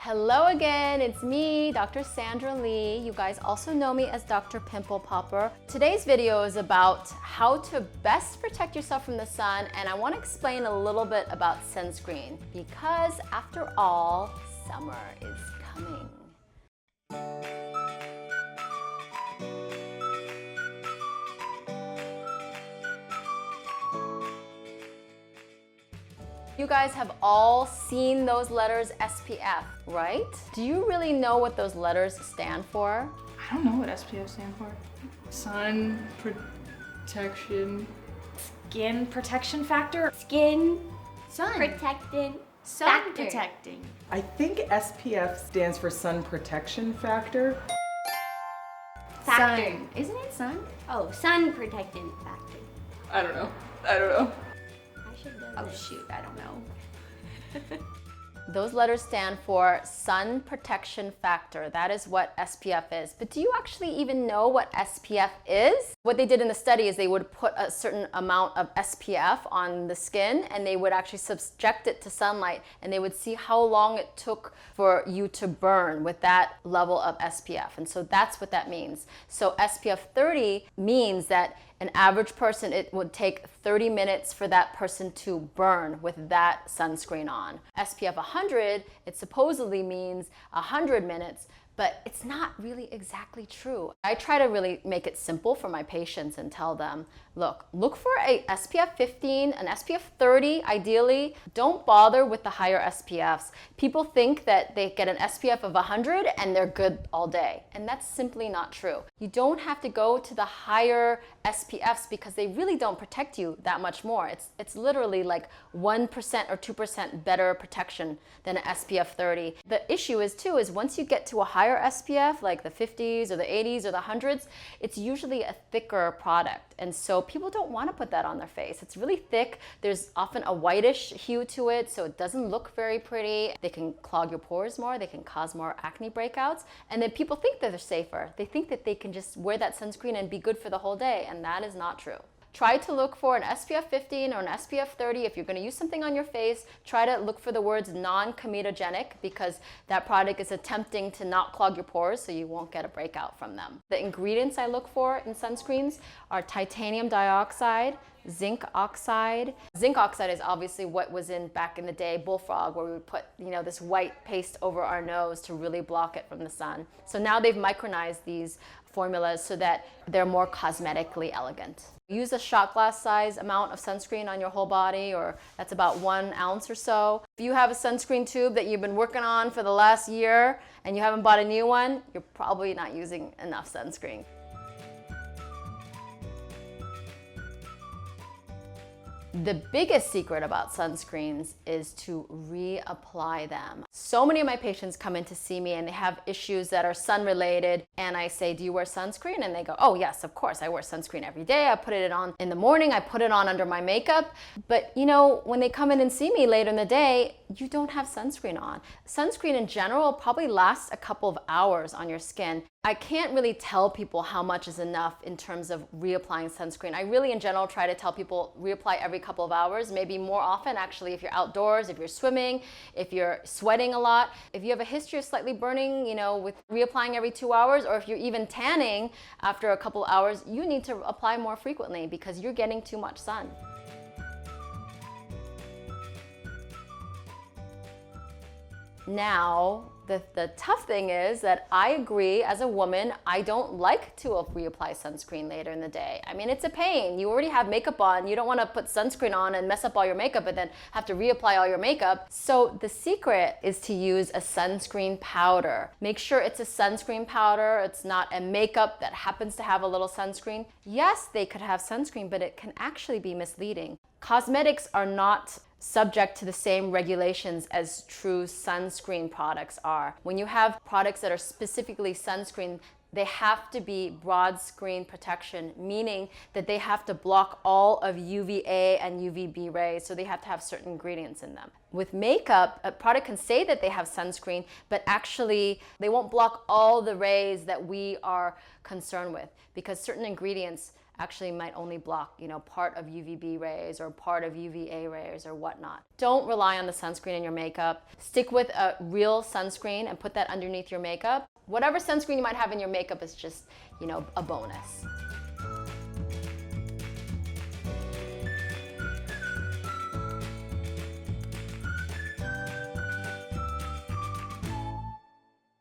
Hello again, it's me, Dr. Sandra Lee. You guys also know me as Dr. Pimple Popper. Today's video is about how to best protect yourself from the sun, and I want to explain a little bit about sunscreen because after all, summer is coming. You guys have all seen those letters SPF, right? Do you really know what those letters stand for? I don't know what SPF stands for. Sun protection. Skin protection factor. Skin Sun protecting. Sun Factor. protecting. I think SPF stands for sun protection factor. Factor. Sun. Isn't it sun? Oh, sun protectant factor. I don't know. I should know Oh this. shoot, I don't know. Those letters stand for sun protection factor. That is what SPF is. But do you actually even know what SPF is? What they did in the study is they would put a certain amount of SPF on the skin and they would actually subject it to sunlight and they would see how long it took for you to burn with that level of SPF. And so that's what that means. So SPF 30 means that an average person, it would take 30 minutes for that person to burn with that sunscreen on. SPF 100, it supposedly means 100 minutes, but it's not really exactly true. I try to really make it simple for my patients and tell them, look for a SPF 15, an SPF 30 ideally. Don't bother with the higher SPFs. People think that they get an SPF of 100 and they're good all day, and that's simply not true. You don't have to go to the higher SPFs because they really don't protect you that much more. It's literally like 1% or 2% better protection than an SPF 30. The issue is once you get to a higher SPF, like the 50s or the 80s or the 100s, it's usually a thicker product. And so people don't want to put that on their face. It's really thick. There's often a whitish hue to it, so it doesn't look very pretty. They can clog your pores more. They can cause more acne breakouts. And then people think that they're safer. They think that they can just wear that sunscreen and be good for the whole day, and that is not true. Try to look for an SPF 15 or an SPF 30. If you're going to use something on your face, try to look for the words non-comedogenic because that product is attempting to not clog your pores so you won't get a breakout from them. The ingredients I look for in sunscreens are titanium dioxide, zinc oxide. Zinc oxide is obviously what was in back in the day, bullfrog, where we would put, this white paste over our nose to really block it from the sun. So now they've micronized these formulas so that they're more cosmetically elegant. Use a shot glass size amount of sunscreen on your whole body, or that's about 1 ounce or so. If you have a sunscreen tube that you've been working on for the last year and you haven't bought a new one, you're probably not using enough sunscreen. The biggest secret about sunscreens is to reapply them. So many of my patients come in to see me and they have issues that are sun related, and I say, do you wear sunscreen? And they go, oh yes, of course, I wear sunscreen every day. I put it on in the morning, I put it on under my makeup. But when they come in and see me later in the day, you don't have sunscreen on. Sunscreen in general probably lasts a couple of hours on your skin. I can't really tell people how much is enough in terms of reapplying sunscreen. I really, in general, try to tell people reapply every couple of hours, maybe more often actually if you're outdoors, if you're swimming, if you're sweating a lot. If you have a history of slightly burning, with reapplying every 2 hours, or if you're even tanning after a couple of hours, you need to apply more frequently because you're getting too much sun. Now, the tough thing is that I agree, as a woman, I don't like to reapply sunscreen later in the day. I mean, it's a pain. You already have makeup on. You don't want to put sunscreen on and mess up all your makeup and then have to reapply all your makeup. So the secret is to use a sunscreen powder. Make sure it's a sunscreen powder. It's not a makeup that happens to have a little sunscreen. Yes, they could have sunscreen, but it can actually be misleading. Cosmetics are not subject to the same regulations as true sunscreen products are. When you have products that are specifically sunscreen, they have to be broad screen protection, meaning that they have to block all of UVA and UVB rays, so they have to have certain ingredients in them. With makeup, a product can say that they have sunscreen, but actually they won't block all the rays that we are concerned with because certain ingredients actually might only block, part of UVB rays or part of UVA rays or whatnot. Don't rely on the sunscreen in your makeup. Stick with a real sunscreen and put that underneath your makeup. Whatever sunscreen you might have in your makeup is just, a bonus.